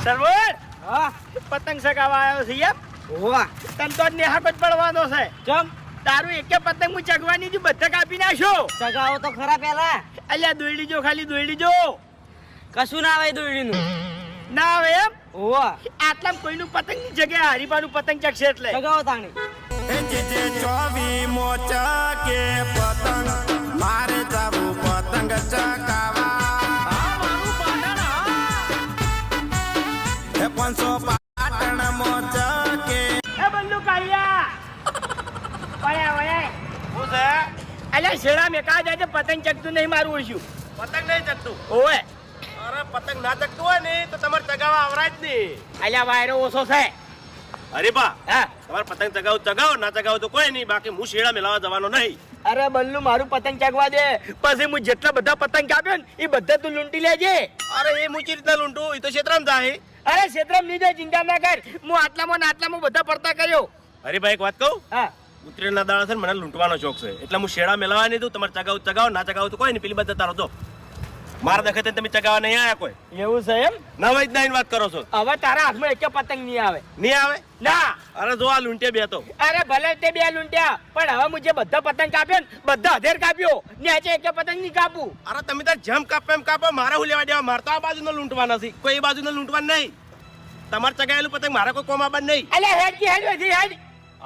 સરવર હા પતંગ ચગાવવા આવ્યો છે એમ? ઓવા તને તો નેહાક જ પડવાનો છે. ચમ તારું એકે પતંગ હું ચગવાની હતી, બધા કાપી નાખ્યો. ચગાવો તો ખરા પેલા. અલ્યા દોયડી જો, ખાલી દોયડી જો. કશું ના આવે દોયડીનું. ના આવે એમ? ઓવા આટલામાં કોઈનું પતંગ ની જગ્યાએ હરીબાનું પતંગ ચગશે એટલે. ચગાવો તાણી. કે પતંગ મારે જાવું પતંગ ચગાવા. હે 500 પાટણ મોચકે. એ બલ્લુ કાળિયા ઓય ઓય શું છે? અલ્યા શેડા મેકા જાય છે, પતંગ ચગતું નહીં મારું ઓળખ્યું. પતંગ નહીં ચગતું? ઓય અરે પતંગ ના ચગતું હોય ને તો તમારે ચગાવવા આવરાય જ નહીં. અલ્યા વાયરો ઓછો છે. અરે બા, હા તમારે પતંગ ચગાવો ના ચગાવો તો કોઈ નહીં, બાકી હું શેડા મેલાવા જવાનો નહીં. અરે બલ્લુ મારું પતંગ ચગવા દે, પછી હું જેટલા બધા પતંગ કાપ્યો ને એ બધા તું લૂંટી લેજે. અરે એ મૂચી રીતના લૂંટું, એ તો ક્ષેત્રમાં જાય. અરે ક્ષેત્રમ નહીં જાય, ચિંતા ના કર. હું આટલામાં ને આટલામાં બધા પડતા કર્યો. અરે ભાઈ એક વાત કહું, હા ઉત્તરાયણના દાડા છે ને મને લૂંટવાનો શોખ છે, એટલે હું શેડા મેલાવા નહીં દઉં. તમારે ચગાવો ના ચગાવો તો કોઈ નહીં, પેલી બધા તારો જો મારા દખતે તમે ચગાવવા નહીં આવ્યા કોઈ. એવું છે એમ? નવા જ નહીં વાત કરો છો. હવે તારા હાથમાં એક પતંગ નહીં આવે. નહીં આવે? ના. અરે જો આ લૂંટે બે તો. અરે ભલે તે બે લૂંટ્યા, પણ હવે હું જે બધા પતંગ કાપ્યો ને બધા અધેર કાપ્યો, નેચે એક પતંગ નહીં કાપું. અરે તમે તાર જેમ કાપો એમ કાપો, મારે હું લેવા દેવા? મારે તો આ બાજુનો લૂંટવા નથી, કોઈ એ બાજુનો લૂંટવા નહીં. તમારે ચગાયેલું પતંગ મારે કોઈ કોમ આબાદ નહીં. અલ્યા હેડ કી હેડ વધી હેડ.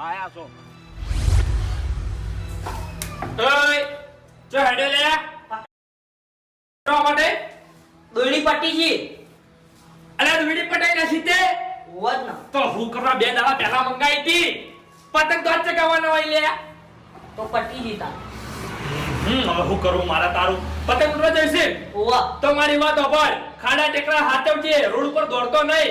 આયા છો ઓય જો હેડે લે તો માટે દોયડી પટ્ટી જી. અલે દુડી પટાઈ ના સીતે ઓવા જ ના. તો હું કરવા 2 દાડા પહેલા મંગાઈ હતી પતંગ તો આજ ચગાવવાનો હોય લે. તો પટ્ટી જીતા. હવે હું કરું? મારા તારું પતંગ ઉડવા જઈશે ઓવા તો મારી વાત સાંભળ, ખાડા ટેકરા હાથવજે, રોડ ઉપર દોડતો નહીં.